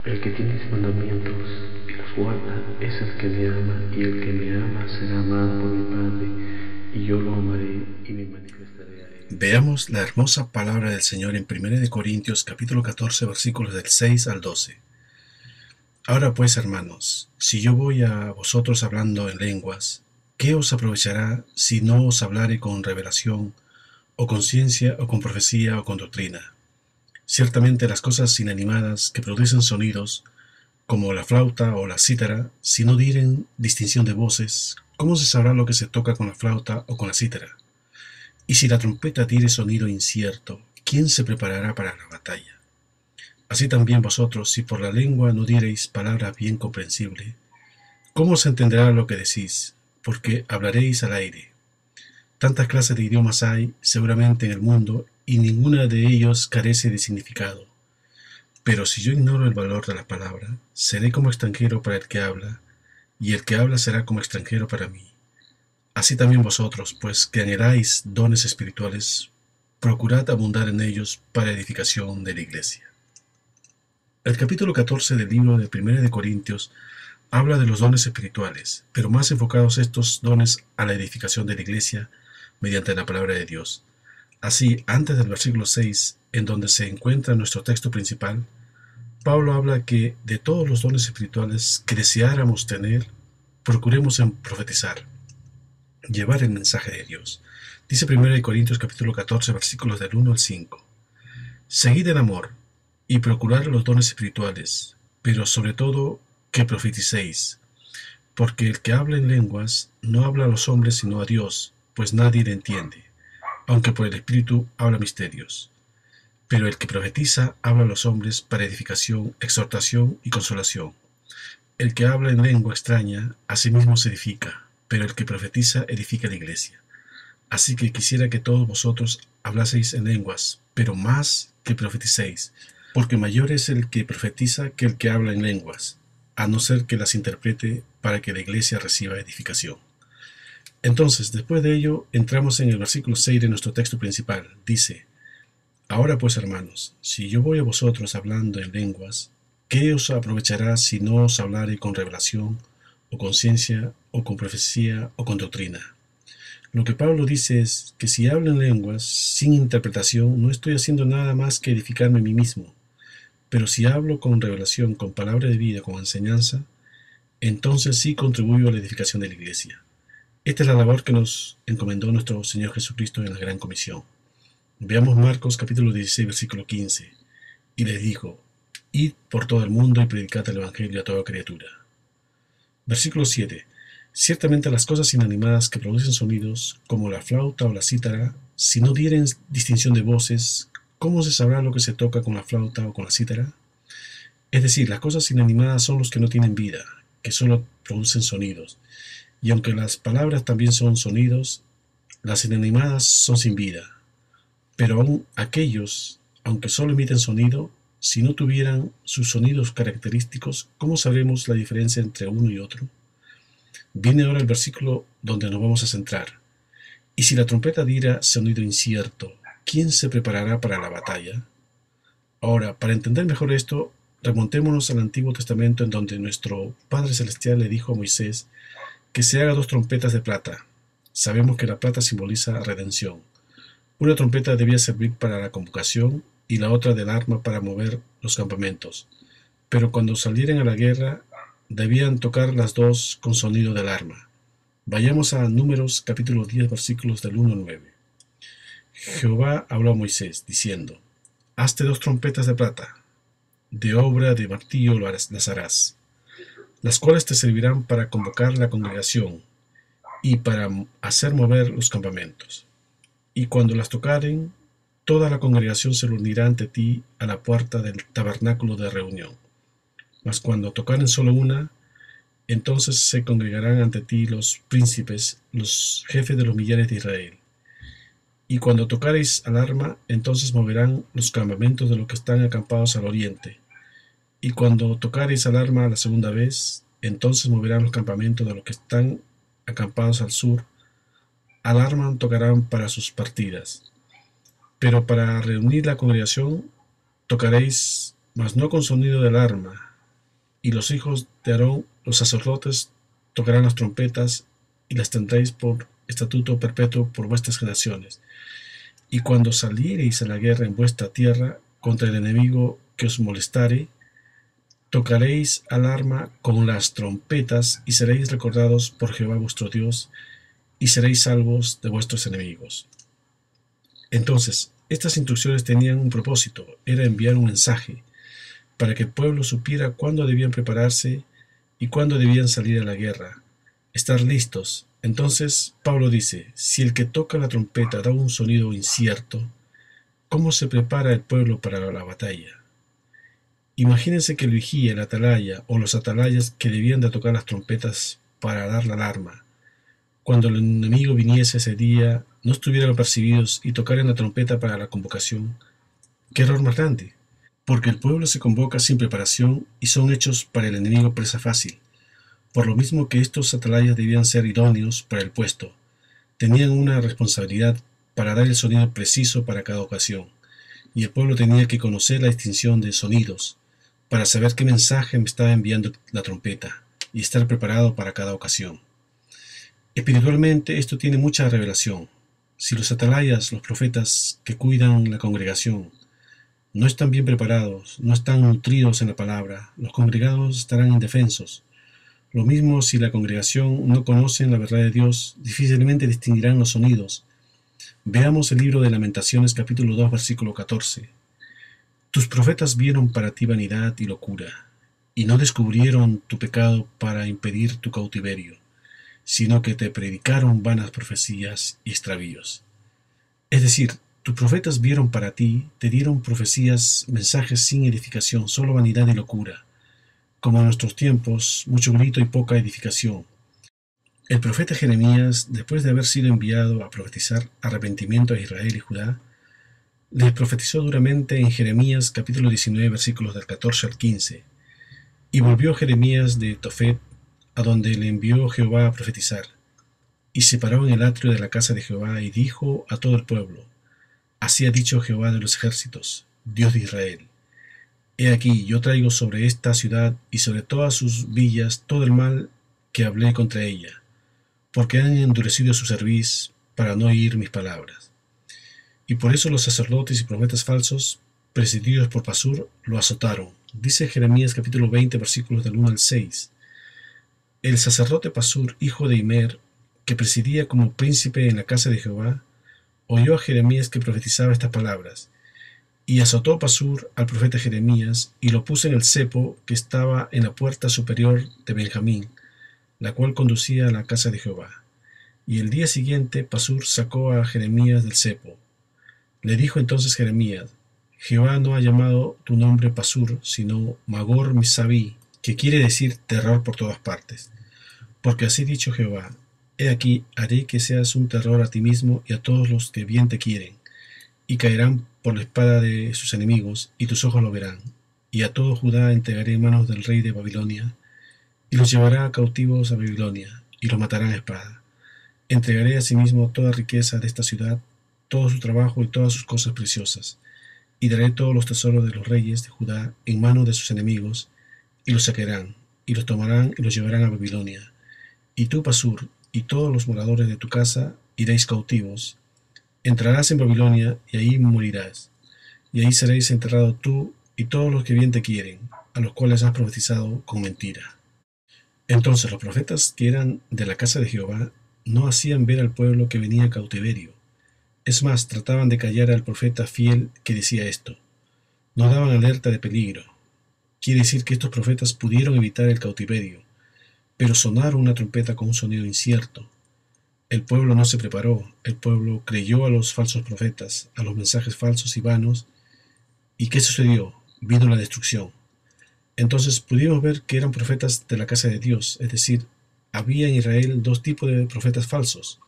El que tiene mis mandamientos y los guarda es el que me ama, y el que me ama será amado por mi Padre, y yo lo amaré y me manifestaré a él. Veamos la hermosa palabra del Señor en 1 Corintios capítulo 14 versículos del 6 al 12. Ahora pues, hermanos, si yo voy a vosotros hablando en lenguas, ¿qué os aprovechará si no os hablare con revelación, o con ciencia, o con profecía, o con doctrina? Ciertamente las cosas inanimadas que producen sonidos, como la flauta o la cítara, si no dieren distinción de voces, ¿cómo se sabrá lo que se toca con la flauta o con la cítara? Y si la trompeta diere sonido incierto, ¿quién se preparará para la batalla? Así también vosotros, si por la lengua no diereis palabra bien comprensible, ¿cómo se entenderá lo que decís? Porque hablaréis al aire. Tantas clases de idiomas hay, seguramente, en el mundo, y ninguna de ellos carece de significado. Pero si yo ignoro el valor de la palabra, seré como extranjero para el que habla, y el que habla será como extranjero para mí. Así también vosotros, pues que anheláis dones espirituales, procurad abundar en ellos para edificación de la iglesia. El capítulo 14 del libro de 1 Corintios habla de los dones espirituales, pero más enfocados estos dones a la edificación de la iglesia mediante la palabra de Dios. Así, antes del versículo 6, en donde se encuentra nuestro texto principal, Pablo habla que de todos los dones espirituales que deseáramos tener, procuremos en profetizar, llevar el mensaje de Dios. Dice 1 Corintios capítulo 14, versículos del 1 al 5. Seguid el amor y procurad los dones espirituales, pero sobre todo que profeticéis, porque el que habla en lenguas no habla a los hombres sino a Dios, pues nadie le entiende, aunque por el Espíritu habla misterios. Pero el que profetiza habla a los hombres para edificación, exhortación y consolación. El que habla en lengua extraña, a sí mismo se edifica, pero el que profetiza edifica la iglesia. Así que quisiera que todos vosotros hablaseis en lenguas, pero más que profeticéis, porque mayor es el que profetiza que el que habla en lenguas, a no ser que las interprete para que la iglesia reciba edificación. Entonces, después de ello, entramos en el versículo 6 de nuestro texto principal. Dice: Ahora pues, hermanos, si yo voy a vosotros hablando en lenguas, ¿qué os aprovechará si no os hablare con revelación, o con ciencia, o con profecía, o con doctrina? Lo que Pablo dice es que si hablo en lenguas sin interpretación, no estoy haciendo nada más que edificarme a mí mismo. Pero si hablo con revelación, con palabra de vida, con enseñanza, entonces sí contribuyo a la edificación de la iglesia. Esta es la labor que nos encomendó nuestro Señor Jesucristo en la Gran Comisión. Veamos Marcos capítulo 16, versículo 15. Y les dijo: Id por todo el mundo y predicad el Evangelio a toda criatura. Versículo 7. Ciertamente las cosas inanimadas que producen sonidos, como la flauta o la cítara, si no dieren distinción de voces, ¿cómo se sabrá lo que se toca con la flauta o con la cítara? Es decir, las cosas inanimadas son los que no tienen vida, que solo producen sonidos. Y aunque las palabras también son sonidos, las inanimadas son sin vida. Pero aún aquellos, aunque solo emiten sonido, si no tuvieran sus sonidos característicos, ¿cómo sabremos la diferencia entre uno y otro? Viene ahora el versículo donde nos vamos a centrar. Y si la trompeta diera sonido incierto, ¿quién se preparará para la batalla? Ahora, para entender mejor esto, remontémonos al Antiguo Testamento, en donde nuestro Padre Celestial le dijo a Moisés que se haga 2 trompetas de plata. Sabemos que la plata simboliza redención. Una trompeta debía servir para la convocación y la otra del arma para mover los campamentos. Pero cuando salieran a la guerra, debían tocar las dos con sonido del arma. Vayamos a Números capítulo 10, versículos del 1 al 9. Jehová habló a Moisés, diciendo: Hazte 2 trompetas de plata, de obra de martillo las harás, las cuales te servirán para convocar la congregación y para hacer mover los campamentos. Y cuando las tocaren, toda la congregación se reunirá ante ti a la puerta del tabernáculo de reunión. Mas cuando tocaren solo una, entonces se congregarán ante ti los príncipes, los jefes de los millares de Israel. Y cuando tocareis al arma, entonces moverán los campamentos de los que están acampados al oriente. Y cuando tocareis al arma la segunda vez, entonces moverán los campamentos de los que están acampados al sur. Al arma tocarán para sus partidas. Pero para reunir la congregación tocaréis, mas no con sonido del arma, y los hijos de Aarón, los sacerdotes, tocarán las trompetas, y las tendréis por estatuto perpetuo por vuestras generaciones. Y cuando saliereis a la guerra en vuestra tierra contra el enemigo que os molestare, tocaréis alarma con las trompetas, y seréis recordados por Jehová vuestro Dios, y seréis salvos de vuestros enemigos. Entonces, estas instrucciones tenían un propósito, era enviar un mensaje, para que el pueblo supiera cuándo debían prepararse y cuándo debían salir a la guerra, estar listos. Entonces Pablo dice, si el que toca la trompeta da un sonido incierto, ¿cómo se prepara el pueblo para la batalla? Imagínense que el vigía, el atalaya o los atalayas que debían de tocar las trompetas para dar la alarma, cuando el enemigo viniese ese día, no estuvieran apercibidos y tocaran la trompeta para la convocación. ¡Qué error más grande! Porque el pueblo se convoca sin preparación y son hechos para el enemigo presa fácil. Por lo mismo que estos atalayas debían ser idóneos para el puesto, tenían una responsabilidad para dar el sonido preciso para cada ocasión, y el pueblo tenía que conocer la distinción de sonidos, para saber qué mensaje me estaba enviando la trompeta, y estar preparado para cada ocasión. Espiritualmente esto tiene mucha revelación. Si los atalayas, los profetas que cuidan la congregación, no están bien preparados, no están nutridos en la palabra, los congregados estarán indefensos. Lo mismo si la congregación no conoce la verdad de Dios, difícilmente distinguirán los sonidos. Veamos el libro de Lamentaciones capítulo 2 versículo 14. Tus profetas vieron para ti vanidad y locura, y no descubrieron tu pecado para impedir tu cautiverio, sino que te predicaron vanas profecías y extravíos. Es decir, tus profetas vieron para ti, te dieron profecías, mensajes sin edificación, solo vanidad y locura. Como en nuestros tiempos, mucho grito y poca edificación. El profeta Jeremías, después de haber sido enviado a profetizar arrepentimiento a Israel y Judá, les profetizó duramente en Jeremías capítulo 19 versículos del 14 al 15. Y volvió Jeremías de Tofet, a donde le envió Jehová a profetizar, y se paró en el atrio de la casa de Jehová y dijo a todo el pueblo, así ha dicho Jehová de los ejércitos, Dios de Israel. He aquí, yo traigo sobre esta ciudad y sobre todas sus villas todo el mal que hablé contra ella, porque han endurecido su cerviz para no oír mis palabras. Y por eso los sacerdotes y profetas falsos, presididos por Pasur, lo azotaron. Dice Jeremías capítulo 20, versículos del 1 al 6. El sacerdote Pasur, hijo de Imer, que presidía como príncipe en la casa de Jehová, oyó a Jeremías que profetizaba estas palabras, y azotó Pasur al profeta Jeremías, y lo puso en el cepo que estaba en la puerta superior de Benjamín, la cual conducía a la casa de Jehová. Y el día siguiente Pasur sacó a Jeremías del cepo. Le dijo entonces Jeremías, Jehová no ha llamado tu nombre Pasur, sino Magor Misabi, que quiere decir terror por todas partes. Porque así dicho Jehová, he aquí, haré que seas un terror a ti mismo y a todos los que bien te quieren, y caerán por la espada de sus enemigos, y tus ojos lo verán. Y a todo Judá entregaré en manos del rey de Babilonia, y los llevará cautivos a Babilonia, y los matarán a espada. Entregaré asimismo toda riqueza de esta ciudad, todo su trabajo y todas sus cosas preciosas, y daré todos los tesoros de los reyes de Judá en manos de sus enemigos, y los saquearán, y los tomarán y los llevarán a Babilonia. Y tú, Pasur, y todos los moradores de tu casa iréis cautivos. Entrarás en Babilonia, y ahí morirás, y ahí seréis enterrado tú y todos los que bien te quieren, a los cuales has profetizado con mentira. Entonces los profetas que eran de la casa de Jehová no hacían ver al pueblo que venía a cautiverio. Es más, trataban de callar al profeta fiel que decía esto. No daban alerta de peligro. Quiere decir que estos profetas pudieron evitar el cautiverio, pero sonaron una trompeta con un sonido incierto. El pueblo no se preparó, el pueblo creyó a los falsos profetas, a los mensajes falsos y vanos. ¿Y qué sucedió? Vino la destrucción. Entonces pudimos ver que eran profetas de la casa de Dios, es decir, había en Israel dos tipos de profetas falsos.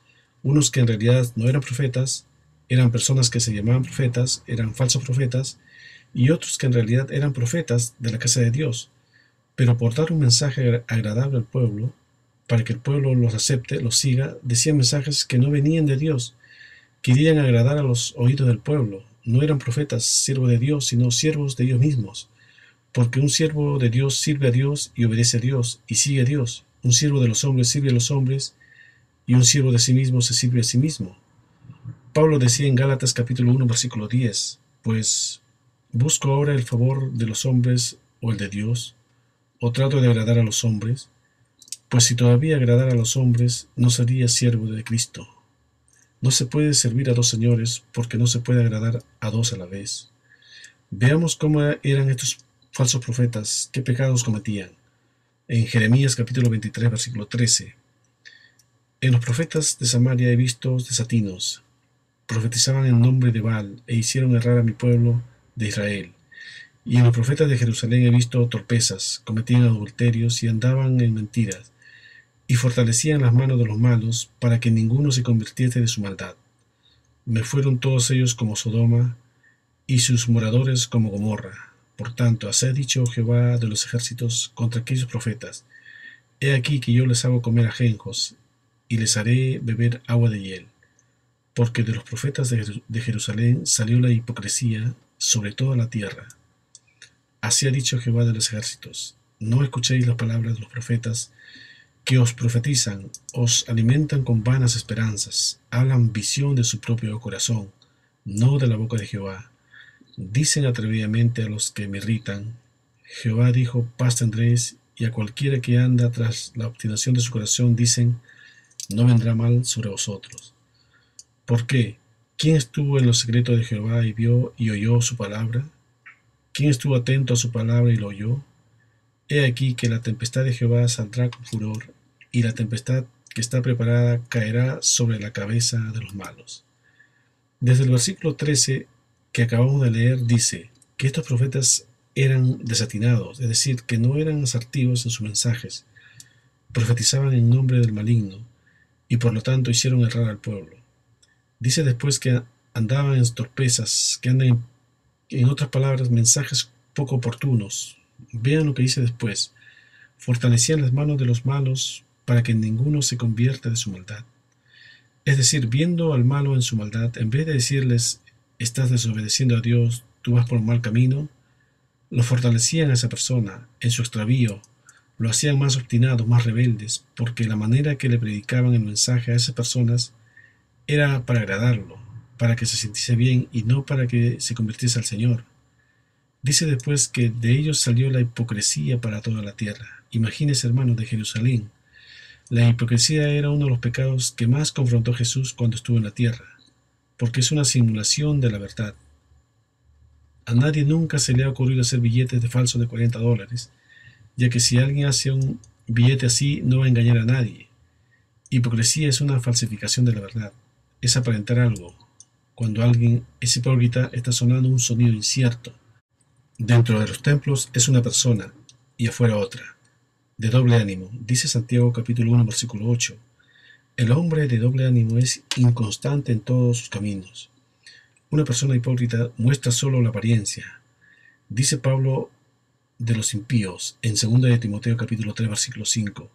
Unos que en realidad no eran profetas, eran personas que se llamaban profetas, eran falsos profetas, y otros que en realidad eran profetas de la casa de Dios, pero por dar un mensaje agradable al pueblo, para que el pueblo los acepte, los siga, decían mensajes que no venían de Dios, querían agradar a los oídos del pueblo, no eran profetas, siervos de Dios, sino siervos de ellos mismos. Porque un siervo de Dios sirve a Dios y obedece a Dios y sigue a Dios. Un siervo de los hombres sirve a los hombres y un siervo de sí mismo se sirve a sí mismo. Pablo decía en Gálatas capítulo 1 versículo 10, pues, ¿busco ahora el favor de los hombres o el de Dios? ¿O trato de agradar a los hombres? Pues si todavía agradara a los hombres, no sería siervo de Cristo. No se puede servir a dos señores porque no se puede agradar a dos a la vez. Veamos cómo eran estos falsos profetas, qué pecados cometían. En Jeremías capítulo 23 versículo 13. En los profetas de Samaria he visto desatinos. Profetizaban en nombre de Baal e hicieron errar a mi pueblo de Israel. Y en los profetas de Jerusalén he visto torpezas, cometían adulterios y andaban en mentiras, y fortalecían las manos de los malos para que ninguno se convirtiese de su maldad. Me fueron todos ellos como Sodoma, y sus moradores como Gomorra. Por tanto, así ha dicho Jehová de los ejércitos contra aquellos profetas: He aquí que yo les hago comer ajenjos, y les haré beber agua de hiel. Porque de los profetas de Jerusalén salió la hipocresía sobre toda la tierra. Así ha dicho Jehová de los ejércitos: No escuchéis las palabras de los profetas que os profetizan, os alimentan con vanas esperanzas, hablan visión de su propio corazón, no de la boca de Jehová. Dicen atrevidamente a los que me irritan: Jehová dijo, paz tendréis, y a cualquiera que anda tras la obstinación de su corazón dicen, no vendrá mal sobre vosotros. ¿Por qué? ¿Quién estuvo en lo secreto de Jehová y vio y oyó su palabra? ¿Quién estuvo atento a su palabra y lo oyó? He aquí que la tempestad de Jehová saldrá con furor, y la tempestad que está preparada caerá sobre la cabeza de los malos. Desde el versículo 13 que acabamos de leer dice que estos profetas eran desatinados, es decir, que no eran asertivos en sus mensajes, profetizaban en nombre del maligno, y por lo tanto hicieron errar al pueblo. Dice después que andaban en torpezas, que andan en otras palabras, mensajes poco oportunos. Vean lo que dice después: fortalecían las manos de los malos para que ninguno se convierta de su maldad. Es decir, viendo al malo en su maldad, en vez de decirles, estás desobedeciendo a Dios, tú vas por un mal camino, lo fortalecían a esa persona en su extravío, lo hacían más obstinados, más rebeldes, porque la manera que le predicaban el mensaje a esas personas era para agradarlo, para que se sintiese bien y no para que se convirtiese al Señor. Dice después que de ellos salió la hipocresía para toda la tierra. Imagínense, hermanos, de Jerusalén. La hipocresía era uno de los pecados que más confrontó Jesús cuando estuvo en la tierra, porque es una simulación de la verdad. A nadie nunca se le ha ocurrido hacer billetes de falsos de $40, ya que si alguien hace un billete así no va a engañar a nadie. Hipocresía es una falsificación de la verdad, es aparentar algo. Cuando alguien es hipócrita está sonando un sonido incierto. Dentro de los templos es una persona y afuera otra, de doble ánimo. Dice Santiago capítulo 1 versículo 8. El hombre de doble ánimo es inconstante en todos sus caminos. Una persona hipócrita muestra solo la apariencia. Dice Pablo de los impíos en 2 de Timoteo capítulo 3 versículo 5,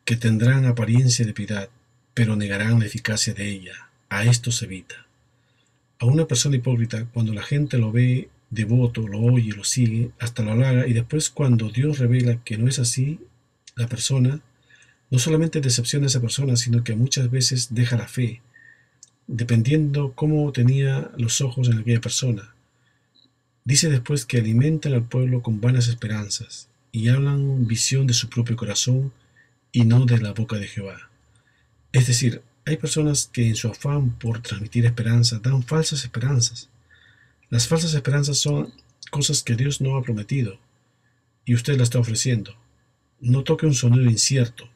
que tendrán apariencia de piedad, pero negarán la eficacia de ella. A esto se evita. A una persona hipócrita, cuando la gente lo ve devoto, lo oye, lo sigue, hasta lo halaga, y después cuando Dios revela que no es así, la persona no solamente decepciona a esa persona, sino que muchas veces deja la fe, dependiendo cómo tenía los ojos en aquella persona. Dice después que alimentan al pueblo con vanas esperanzas, y hablan visión de su propio corazón, y no de la boca de Jehová. Es decir, hay personas que en su afán por transmitir esperanza dan falsas esperanzas. Las falsas esperanzas son cosas que Dios no ha prometido y usted la está ofreciendo. No toque un sonido incierto.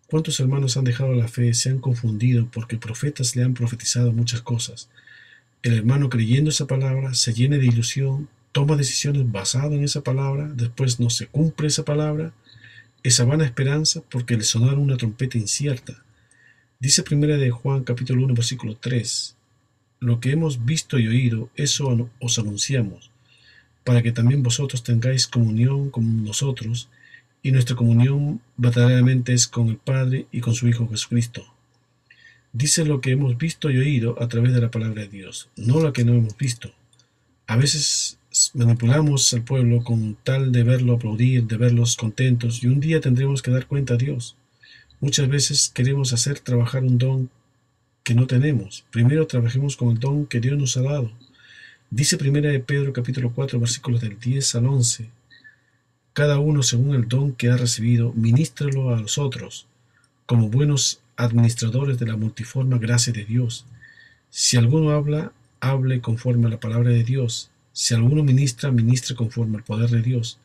¿Cuántos hermanos han dejado la fe, se han confundido porque profetas le han profetizado muchas cosas? El hermano, creyendo esa palabra, se llena de ilusión, toma decisiones basadas en esa palabra, después no se cumple esa palabra, esa vana esperanza, porque le sonaron una trompeta incierta. Dice 1 de Juan capítulo 1 versículo 3, lo que hemos visto y oído, eso os anunciamos, para que también vosotros tengáis comunión con nosotros, y nuestra comunión verdaderamente es con el Padre y con su Hijo Jesucristo. Dice lo que hemos visto y oído a través de la palabra de Dios, no la que no hemos visto. A veces manipulamos al pueblo con tal de verlo aplaudir, de verlos contentos, y un día tendremos que dar cuenta a Dios. Muchas veces queremos hacer trabajar un don que no tenemos. Primero trabajemos con el don que Dios nos ha dado. Dice Primera de Pedro capítulo 4 versículos del 10 al 11. Cada uno según el don que ha recibido, ministralo a los otros, como buenos administradores de la multiforme gracia de Dios. Si alguno habla, hable conforme a la palabra de Dios. Si alguno ministra, ministre conforme al poder de Dios,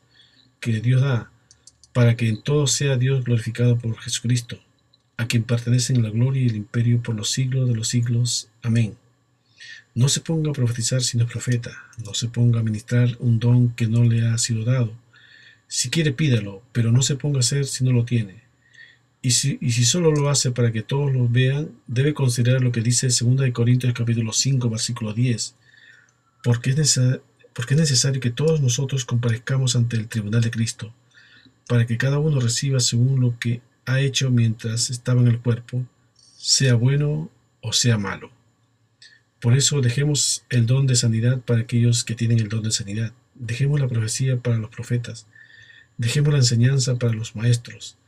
que Dios da, para que en todo sea Dios glorificado por Jesucristo, a quien pertenecen la gloria y el imperio por los siglos de los siglos. Amén. No se ponga a profetizar si no es profeta, no se ponga a ministrar un don que no le ha sido dado. Si quiere, pídalo, pero no se ponga a hacer si no lo tiene. Y si solo lo hace para que todos lo vean, debe considerar lo que dice 2 Corintios capítulo 5 versículo 10, porque es necesario que todos nosotros comparezcamos ante el tribunal de Cristo, para que cada uno reciba según lo que ha hecho mientras estaba en el cuerpo, sea bueno o sea malo. Por eso dejemos el don de sanidad para aquellos que tienen el don de sanidad, dejemos la profecía para los profetas, dejemos la enseñanza para los maestros.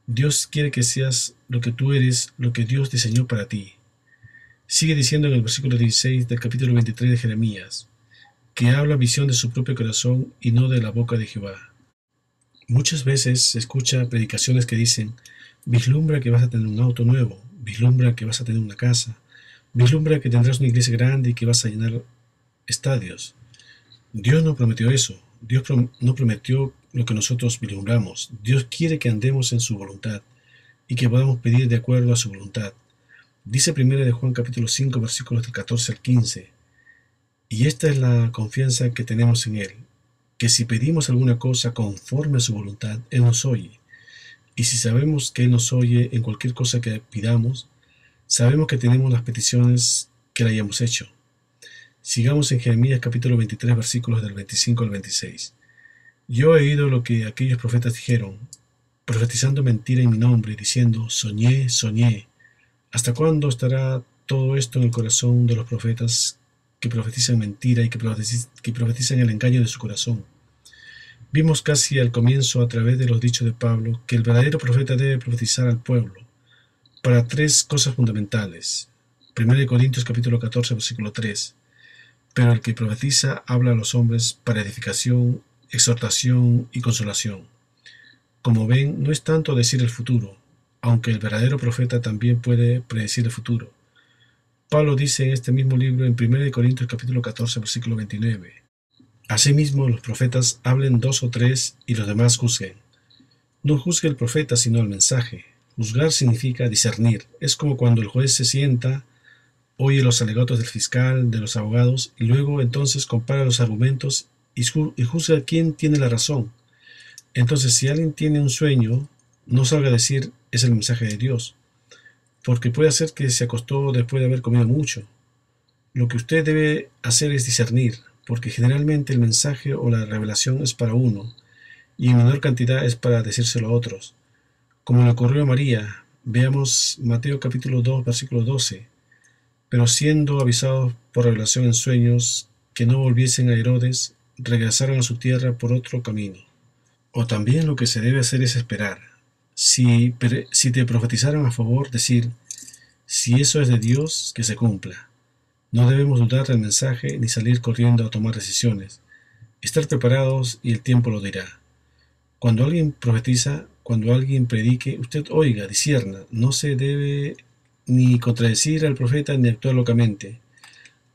Dios quiere que seas lo que tú eres, lo que Dios diseñó para ti. Sigue diciendo en el versículo 16 del capítulo 23 de Jeremías, que habla visión de su propio corazón y no de la boca de Jehová. Muchas veces se escucha predicaciones que dicen, vislumbra que vas a tener un auto nuevo, vislumbra que vas a tener una casa, vislumbra que tendrás una iglesia grande y que vas a llenar estadios. Dios no prometió eso. Dios no prometió lo que nosotros vislumbramos. Dios quiere que andemos en su voluntad y que podamos pedir de acuerdo a su voluntad. Dice 1 de Juan capítulo 5 versículos del 14 al 15. Y esta es la confianza que tenemos en Él, que si pedimos alguna cosa conforme a su voluntad, Él nos oye. Y si sabemos que Él nos oye en cualquier cosa que pidamos, sabemos que tenemos las peticiones que le hayamos hecho. Sigamos en Jeremías capítulo 23 versículos del 25 al 26. Yo he oído lo que aquellos profetas dijeron, profetizando mentira en mi nombre, diciendo, soñé, soñé. ¿Hasta cuándo estará todo esto en el corazón de los profetas que profetizan mentira y que profetizan el engaño de su corazón? Vimos casi al comienzo, a través de los dichos de Pablo, que el verdadero profeta debe profetizar al pueblo para tres cosas fundamentales. 1 Corintios capítulo 14 versículo 3. Pero el que profetiza habla a los hombres para edificación, exhortación y consolación. Como ven, no es tanto decir el futuro, aunque el verdadero profeta también puede predecir el futuro. Pablo dice en este mismo libro en 1 Corintios capítulo 14 versículo 29. Asimismo, los profetas hablen 2 o 3 y los demás juzguen. No juzgue el profeta sino el mensaje. Juzgar significa discernir. Es como cuando el juez se sienta, oye los alegatos del fiscal, de los abogados, y luego entonces compara los argumentos y juzga quién tiene la razón. Entonces, si alguien tiene un sueño, no salga a decir, es el mensaje de Dios, porque puede ser que se acostó después de haber comido mucho. Lo que usted debe hacer es discernir, porque generalmente el mensaje o la revelación es para uno, y en menor cantidad es para decírselo a otros. Como le ocurrió a María, veamos Mateo capítulo 2, versículo 12. Pero siendo avisados por revelación en sueños que no volviesen a Herodes, regresaron a su tierra por otro camino. O también lo que se debe hacer es esperar. Si te profetizaron a favor, decir, si eso es de Dios, que se cumpla. No debemos dudar del mensaje ni salir corriendo a tomar decisiones. Estar preparados y el tiempo lo dirá. Cuando alguien profetiza, cuando alguien predique, usted oiga, discierna. No se debe ni contradecir al profeta ni actuar locamente.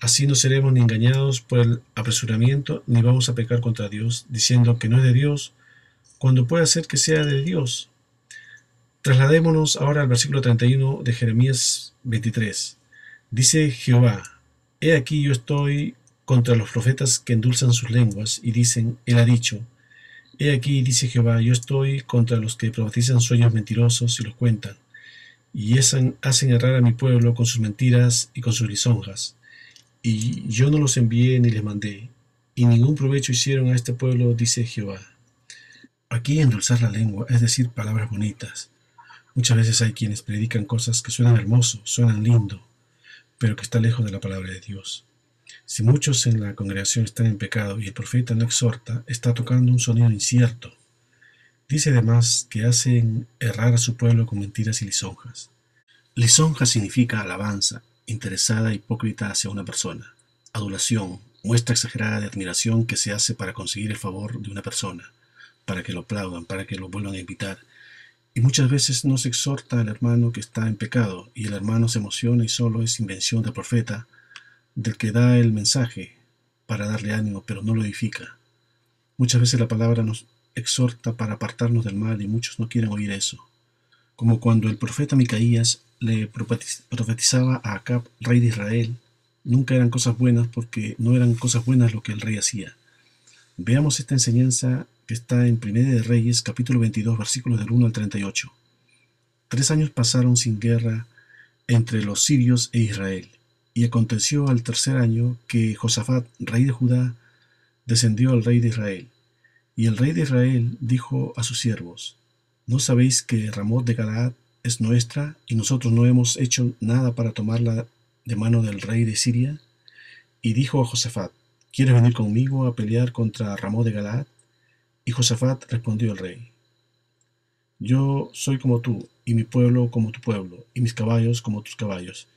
Así no seremos ni engañados por el apresuramiento, ni vamos a pecar contra Dios, diciendo que no es de Dios, cuando puede ser que sea de Dios. Trasladémonos ahora al versículo 31 de Jeremías 23. Dice Jehová, he aquí yo estoy contra los profetas que endulzan sus lenguas y dicen, él ha dicho. He aquí, dice Jehová, yo estoy contra los que profetizan sueños mentirosos y los cuentan, y hacen errar a mi pueblo con sus mentiras y con sus lisonjas. Y yo no los envié ni les mandé, y ningún provecho hicieron a este pueblo, dice Jehová. Aquí endulzar la lengua, es decir, palabras bonitas. Muchas veces hay quienes predican cosas que suenan hermoso, suenan lindo, pero que está lejos de la palabra de Dios. Si muchos en la congregación están en pecado y el profeta no exhorta, está tocando un sonido incierto. Dice además que hacen errar a su pueblo con mentiras y lisonjas. Lisonja significa alabanza, interesada e hipócrita hacia una persona. Adulación, muestra exagerada de admiración que se hace para conseguir el favor de una persona, para que lo aplaudan, para que lo vuelvan a invitar. Y muchas veces no se exhorta al hermano que está en pecado, y el hermano se emociona y solo es invención del profeta, del que da el mensaje para darle ánimo, pero no lo edifica. Muchas veces la palabra nos exhorta para apartarnos del mal y muchos no quieren oír eso. Como cuando el profeta Micaías le profetizaba a Acab, rey de Israel, nunca eran cosas buenas porque no eran cosas buenas lo que el rey hacía. Veamos esta enseñanza que está en Primera de Reyes, capítulo 22, versículos del 1 al 38. 3 años pasaron sin guerra entre los sirios e Israel, y aconteció al tercer año que Josafat, rey de Judá, descendió al rey de Israel. Y el rey de Israel dijo a sus siervos: ¿No sabéis que Ramot de Galaad es nuestra, y nosotros no hemos hecho nada para tomarla de mano del rey de Siria? Y dijo a Josafat: ¿Quieres venir conmigo a pelear contra Ramot de Galaad? Y Josafat respondió al rey: Yo soy como tú, y mi pueblo como tu pueblo, y mis caballos como tus caballos.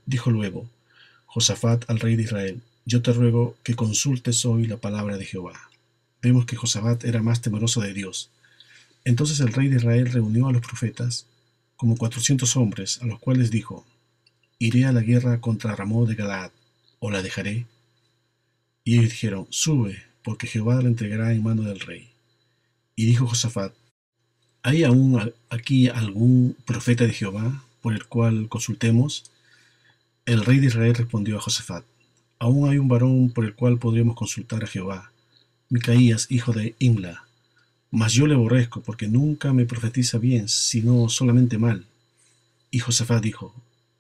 Dijo luego Josafat al rey de Israel: Yo te ruego que consultes hoy la palabra de Jehová. Vemos que Josafat era más temeroso de Dios. Entonces el rey de Israel reunió a los profetas, como 400 hombres, a los cuales dijo: ¿Iré a la guerra contra Ramot de Galaad, o la dejaré? Y ellos dijeron: Sube, porque Jehová la entregará en mano del rey. Y dijo Josafat: ¿Hay aún aquí algún profeta de Jehová por el cual consultemos? El rey de Israel respondió a Josafat: Aún hay un varón por el cual podríamos consultar a Jehová, Micaías, hijo de Imla. Mas yo le aborrezco, porque nunca me profetiza bien, sino solamente mal. Y Josafat dijo: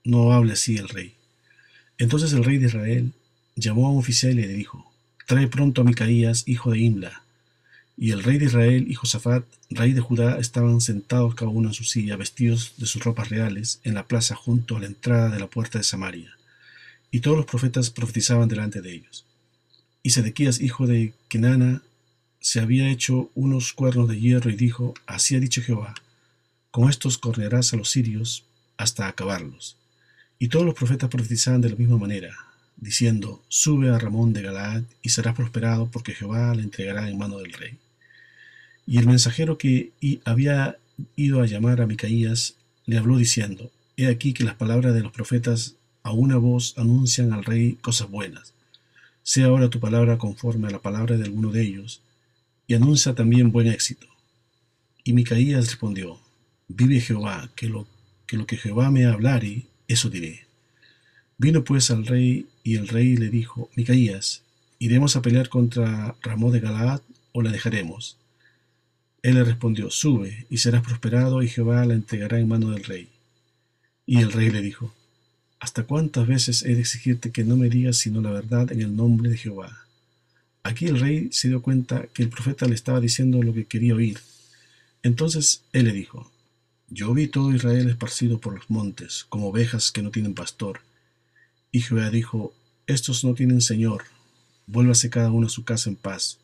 No hable así el rey. Entonces el rey de Israel llamó a un oficial y le dijo: Trae pronto a Micaías, hijo de Imla. Y el rey de Israel y Josafat, rey de Judá, estaban sentados cada uno en su silla, vestidos de sus ropas reales, en la plaza junto a la entrada de la puerta de Samaria. Y todos los profetas profetizaban delante de ellos. Y Sedequías, hijo de Kenana, se había hecho unos cuernos de hierro y dijo: Así ha dicho Jehová: Con estos cornearás a los sirios hasta acabarlos. Y todos los profetas profetizaban de la misma manera, diciendo: Sube a Ramón de Galaad y serás prosperado, porque Jehová le entregará en mano del rey. Y el mensajero que había ido a llamar a Micaías le habló diciendo: He aquí que las palabras de los profetas a una voz anuncian al rey cosas buenas. Sea ahora tu palabra conforme a la palabra de alguno de ellos, y anuncia también buen éxito. Y Micaías respondió: Vive Jehová, que lo que Jehová me hablare, eso diré. Vino pues al rey, y el rey le dijo: Micaías, ¿iremos a pelear contra Ramot de Galaad, o la dejaremos? Él le respondió: Sube, y serás prosperado, y Jehová la entregará en mano del rey. Y el rey le dijo: ¿Hasta cuántas veces he de exigirte que no me digas sino la verdad en el nombre de Jehová? Aquí el rey se dio cuenta que el profeta le estaba diciendo lo que quería oír. Entonces él le dijo: Yo vi todo Israel esparcido por los montes, como ovejas que no tienen pastor. Y Jehová dijo: Estos no tienen señor, vuélvase cada uno a su casa en paz.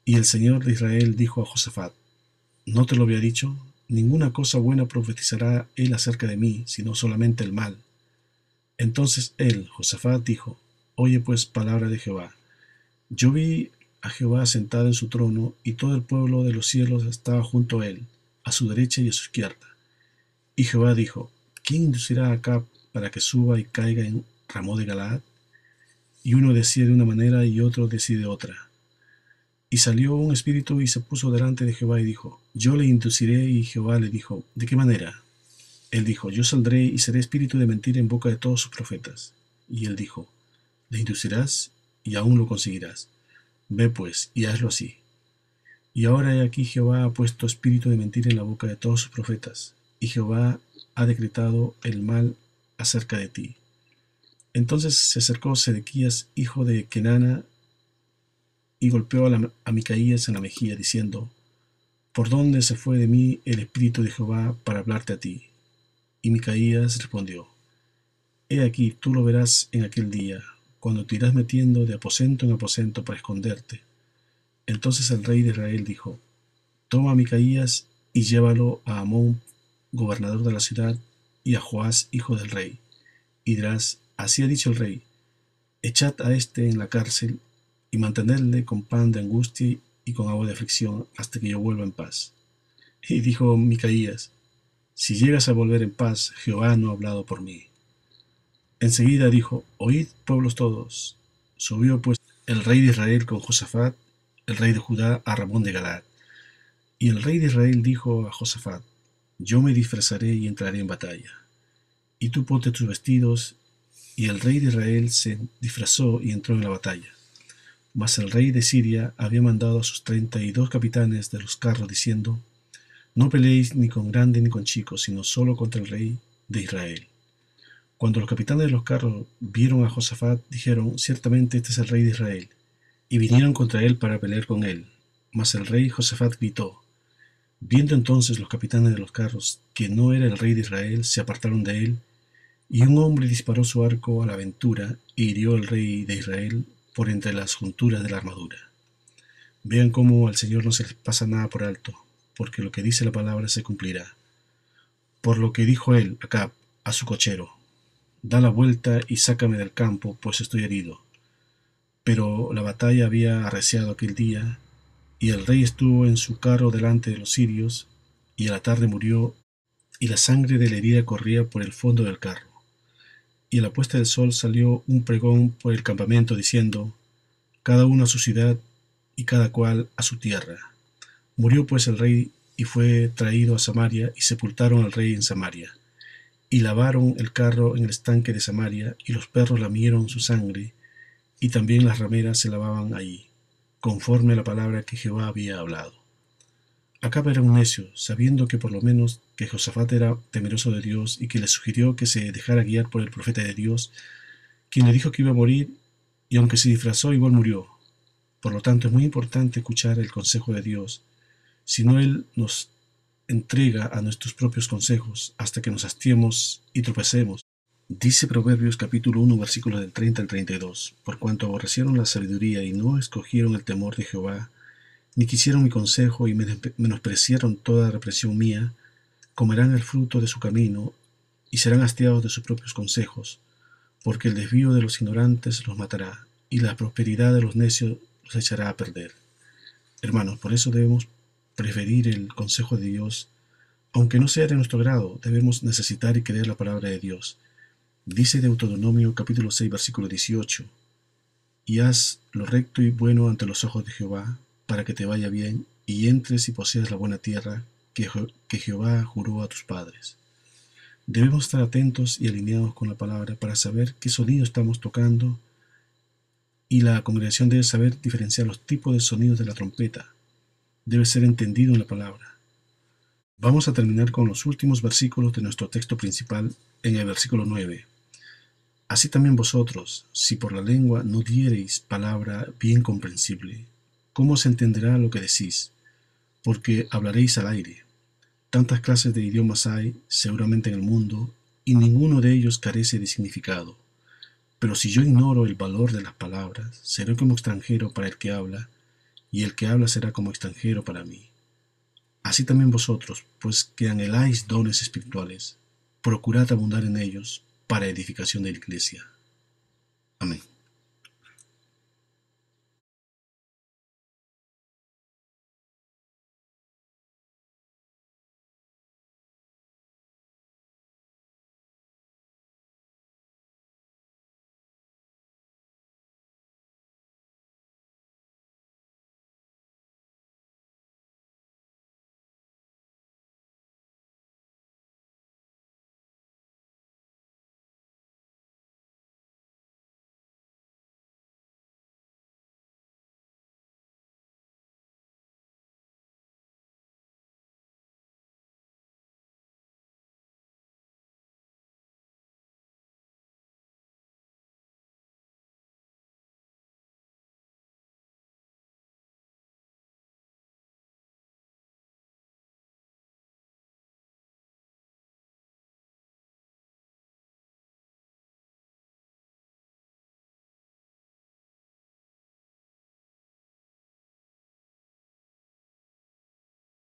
Y el Señor de Israel dijo a Josafat: ¿No te lo había dicho? Ninguna cosa buena profetizará él acerca de mí, sino solamente el mal. Entonces él, Josafat, dijo: Oye pues palabra de Jehová. Yo vi a Jehová sentado en su trono, y todo el pueblo de los cielos estaba junto a él, a su derecha y a su izquierda. Y Jehová dijo: ¿Quién inducirá a Acab para que suba y caiga en Ramot de Galaad? Y uno decía de una manera y otro decía de otra. Y salió un espíritu y se puso delante de Jehová y dijo: Yo le induciré. Y Jehová le dijo: ¿De qué manera? Él dijo: Yo saldré y seré espíritu de mentira en boca de todos sus profetas. Y él dijo: Le inducirás y aún lo conseguirás. Ve pues y hazlo así. Y ahora he aquí Jehová ha puesto espíritu de mentira en la boca de todos sus profetas, y Jehová ha decretado el mal acerca de ti. Entonces se acercó Sedequías, hijo de Kenana, y golpeó a Micaías en la mejilla, diciendo: ¿Por dónde se fue de mí el espíritu de Jehová para hablarte a ti? Y Micaías respondió: He aquí, tú lo verás en aquel día, cuando te irás metiendo de aposento en aposento para esconderte. Entonces el rey de Israel dijo: Toma a Micaías y llévalo a Amón, gobernador de la ciudad, y a Joás, hijo del rey. Y dirás: Así ha dicho el rey: Echad a éste en la cárcel y mantenedle con pan de angustia y con agua de aflicción hasta que yo vuelva en paz. Y dijo Micaías: Si llegas a volver en paz, Jehová no ha hablado por mí. Enseguida dijo: Oíd, pueblos todos. Subió pues el rey de Israel con Josafat, el rey de Judá, a Ramón de Galaad. Y el rey de Israel dijo a Josafat: Yo me disfrazaré y entraré en batalla, y tú ponte tus vestidos. Y el rey de Israel se disfrazó y entró en la batalla. Mas el rey de Siria había mandado a sus 32 capitanes de los carros, diciendo: No peleéis ni con grande ni con chico, sino solo contra el rey de Israel. Cuando los capitanes de los carros vieron a Josafat, dijeron: Ciertamente este es el rey de Israel. Y vinieron contra él para pelear con él. Mas el rey Josafat gritó. Viendo entonces los capitanes de los carros que no era el rey de Israel, se apartaron de él, y un hombre disparó su arco a la aventura e hirió al rey de Israel por entre las junturas de la armadura. Vean cómo al Señor no se les pasa nada por alto, porque lo que dice la palabra se cumplirá. Por lo que dijo él, Acab, a su cochero: Da la vuelta y sácame del campo, pues estoy herido. Pero la batalla había arreciado aquel día, y el rey estuvo en su carro delante de los sirios, y a la tarde murió, y la sangre de la herida corría por el fondo del carro. Y a la puesta del sol salió un pregón por el campamento, diciendo: Cada uno a su ciudad, y cada cual a su tierra. Murió pues el rey, y fue traído a Samaria, y sepultaron al rey en Samaria. Y lavaron el carro en el estanque de Samaria, y los perros lamieron su sangre, y también las rameras se lavaban allí, conforme a la palabra que Jehová había hablado. Acab era un necio, sabiendo que por lo menos que Josafat era temeroso de Dios, y que le sugirió que se dejara guiar por el profeta de Dios, quien le dijo que iba a morir, y aunque se disfrazó, igual murió. Por lo tanto, es muy importante escuchar el consejo de Dios, si no Él nos entrega a nuestros propios consejos hasta que nos hastiemos y tropecemos. Dice Proverbios capítulo 1, versículos del 30 al 32, Por cuanto aborrecieron la sabiduría y no escogieron el temor de Jehová, ni quisieron mi consejo y menospreciaron toda represión mía, comerán el fruto de su camino y serán hastiados de sus propios consejos, porque el desvío de los ignorantes los matará, y la prosperidad de los necios los echará a perder. Hermanos, por eso debemos preferir el consejo de Dios, aunque no sea de nuestro grado. Debemos necesitar y creer la palabra de Dios. Dice Deuteronomio capítulo 6, versículo 18, Y haz lo recto y bueno ante los ojos de Jehová, para que te vaya bien, y entres y poseas la buena tierra que Jehová juró a tus padres. Debemos estar atentos y alineados con la palabra para saber qué sonido estamos tocando, y la congregación debe saber diferenciar los tipos de sonidos de la trompeta. Debe ser entendido en la palabra. Vamos a terminar con los últimos versículos de nuestro texto principal en el versículo 9. Así también vosotros, si por la lengua no diereis palabra bien comprensible, ¿cómo se entenderá lo que decís? Porque hablaréis al aire. Tantas clases de idiomas hay seguramente en el mundo, y ninguno de ellos carece de significado. Pero si yo ignoro el valor de las palabras, seré como extranjero para el que habla, y el que habla será como extranjero para mí. Así también vosotros, pues que anheláis dones espirituales, procurad abundar en ellos para edificación de la iglesia. Amén.